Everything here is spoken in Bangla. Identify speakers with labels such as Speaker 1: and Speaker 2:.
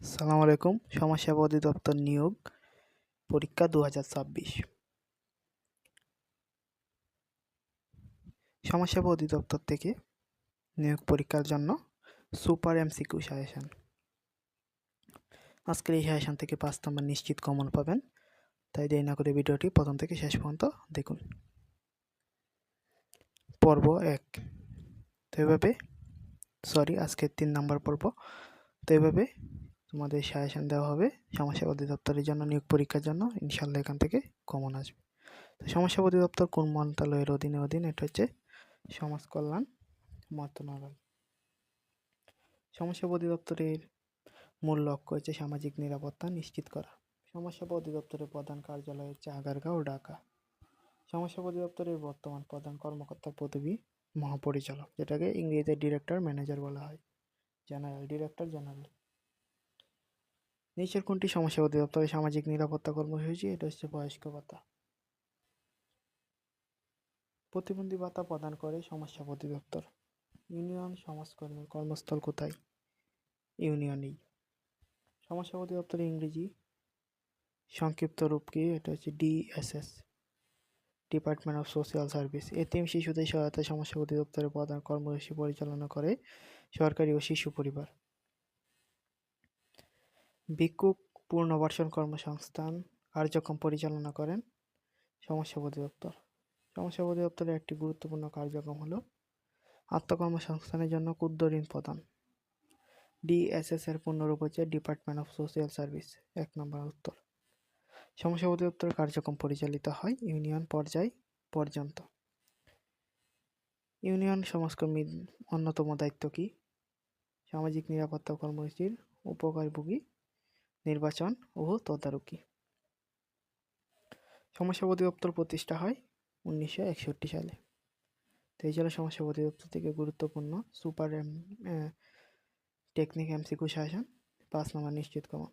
Speaker 1: আসসালামু আলাইকুম। সমাজসেবা অধিদপ্তর নিয়োগ পরীক্ষা 2026। সমাজসেবা অধিদপ্তর থেকে নিয়োগ পরীক্ষার জন্য সুপার এমসিকিউ সাজেশন। আজকের এই সাজেশন থেকে 5 নম্বর নিশ্চিত কমন পাবেন, তাই দেরি না করে ভিডিওটি প্রথম থেকে শেষ পর্যন্ত দেখুন। পর্ব 1। তো এভাবে আজকের 3 নম্বর পর্ব। তো এভাবে তোমাদের সাজেশন দেওয়া হবে সমাজসেবা অধিদপ্তরের জন্য নিয়োগ পরীক্ষার জন্য। ইনশাল্লাহ এখান থেকে কমন আসবে। তো সমাজসেবা অধিদপ্তর কোন মন্ত্রণালয়ের অধীনে? এটা হচ্ছে সমাজ কল্যাণ মন্ত্রণালয়। সমাজসেবা অধিদপ্তরের মূল লক্ষ্য হচ্ছে সামাজিক নিরাপত্তা নিশ্চিত করা। সমাজসেবা অধিদপ্তরের প্রধান কার্যালয় হচ্ছে আগারগাঁও, ঢাকা। সমাজসেবা অধিদপ্তরের বর্তমান প্রধান কর্মকর্তা পদবী মহাপরিচালক, যেটাকে ইংরেজিতে ডিরেক্টর ম্যানেজার বলা হয়, ডিরেক্টর জেনারেল। নিচের কোনটি সমাজসেবা অধিদপ্তরের সামাজিক নিরাপত্তা কর্মসূচি? এটা হচ্ছে বয়স্ক ভাতা। প্রতিবন্ধী ভাতা প্রদান করে সমাজসেবা অধিদপ্তর। ইউনিয়ন সমাজকর্মীর কর্মস্থল কোথায়? ইউনিয়নেই। সমাজসেবা অধিদপ্তরের ইংরেজি সংক্ষিপ্ত রূপ কি? এটা হচ্ছে DSS, department of social service. এতিম শিশুদের সহায়তায় সমাজসেবা অধিদপ্তরের প্রধান কর্মসূচি পরিচালনা করে সরকারি ও শিশু পরিবার। ভিক্ষুক পুনর্বাসন কর্মসংস্থান কার্যক্রম পরিচালনা করেন সমাজসেবা অধিদপ্তর। সমাজসেবা অধিদপ্তরের একটি গুরুত্বপূর্ণ কার্যক্রম হলো আত্মকর্মসংস্থানের জন্য ক্ষুদ্র ঋণ প্রদান। DSS এর পূর্ণরূপ হচ্ছে ডিপার্টমেন্ট অফ সোশ্যাল সার্ভিস। 1 নম্বর উত্তর। সমাজসেবা অধিদপ্তরের কার্যক্রম পরিচালিত হয় ইউনিয়ন পর্যায় পর্যন্ত। ইউনিয়ন সমাজকর্মীর অন্যতম দায়িত্ব কি? সামাজিক নিরাপত্তা কর্মসূচির উপকারভোগী নির্বাচন ও তদারকি। সমাজসেবা অধিদপ্তর প্রতিষ্ঠা হয় 1961 সালে। তো এই জন্য সমাজসেবা অধিদপ্তর থেকে গুরুত্বপূর্ণ সুপার টেকনিক MCQ সাজেশন 5 নম্বর নিশ্চিত কমন।